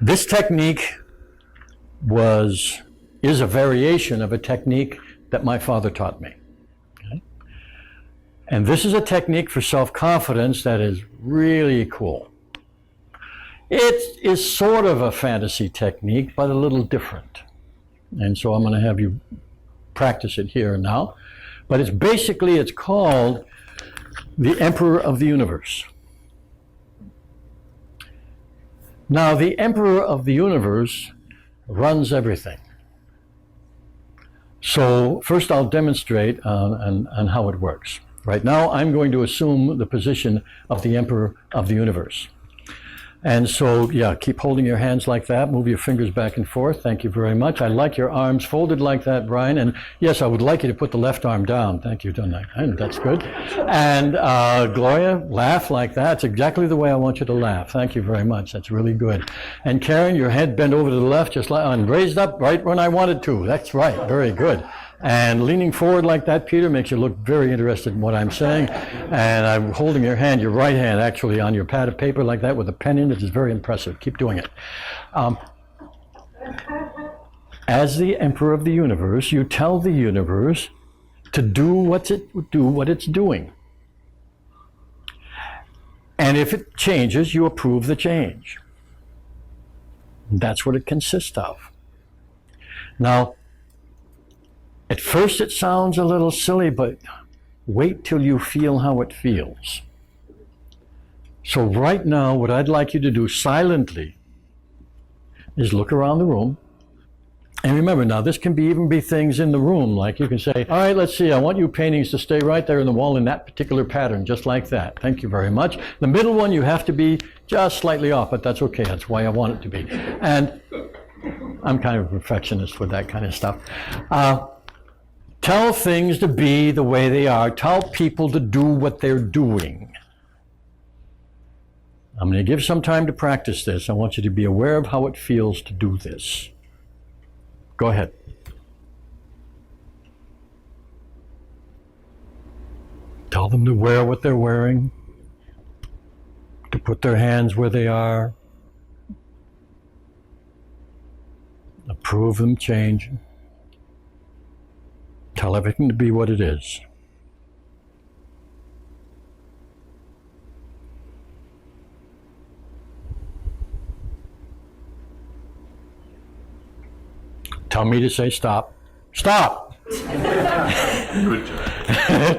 This technique is a variation of a technique that my father taught me. Okay? And this is a technique for self-confidence that is really cool. It is sort of a fantasy technique, but a little different. And so I'm going to have you practice it here and now. But it's called the Emperor of the Universe. Now, the Emperor of the Universe runs everything. So first I'll demonstrate on how it works. Right now I'm going to assume the position of the Emperor of the Universe. And so, yeah, keep holding your hands like that. Move your fingers back and forth. Thank you very much. I like your arms folded like that, Brian. And yes, I would like you to put the left arm down. Thank you, done that. And that's good. And Gloria, laugh like that. It's exactly the way I want you to laugh. Thank you very much. That's really good. And Karen, your head bent over to the left, just like, and raised up right when I wanted to. That's right. Very good. And leaning forward like that, Peter, makes you look very interested in what I'm saying. And I'm holding your hand, your right hand, actually, on your pad of paper like that with a pen in it. It's very impressive. Keep doing it. As the Emperor of the Universe, you tell the universe to do what it's doing. And if it changes, you approve the change. That's what it consists of. Now, at first it sounds a little silly, but wait till you feel how it feels. So right now, what I'd like you to do silently is look around the room. And remember, now this can even be things in the room, like you can say, all right, let's see, I want you paintings to stay right there in the wall in that particular pattern, just like that. Thank you very much. The middle one, you have to be just slightly off, but that's okay. That's why I want it to be. And I'm kind of a perfectionist with that kind of stuff. Tell things to be the way they are. Tell people to do what they're doing. I'm going to give some time to practice this. I want you to be aware of how it feels to do this. Go ahead. Tell them to wear what they're wearing, to put their hands where they are, approve them changing. Tell everything to be what it is. Tell me to say stop. Stop! Good job.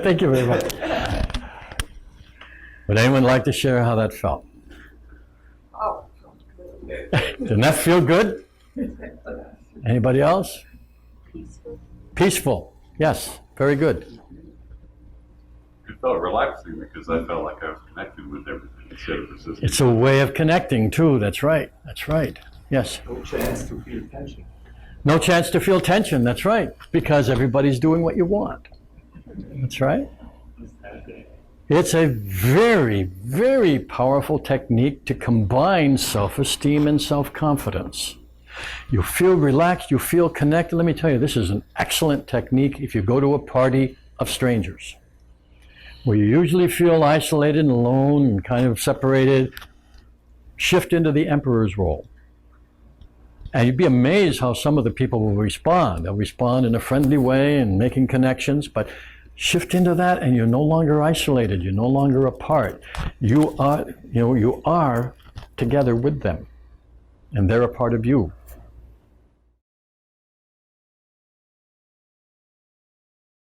Thank you very much. Would anyone like to share how that felt? Oh, Didn't that feel good? Anybody else? peaceful. Peaceful. Yes, very good. It felt relaxing because I felt like I was connected with everything instead of resisting. It's a way of connecting too. That's right. That's right. Yes. No chance to feel tension. No chance to feel tension. That's right. Because everybody's doing what you want. That's right. It's a very, very powerful technique to combine self-esteem and self-confidence. You feel relaxed, you feel connected. Let me tell you, this is an excellent technique if you go to a party of strangers, where you usually feel isolated and alone and kind of separated. Shift into the emperor's role. And you'd be amazed how some of the people will respond. They'll respond in a friendly way and making connections, but shift into that and you're no longer isolated, you're no longer apart. You are together with them, and they're a part of you.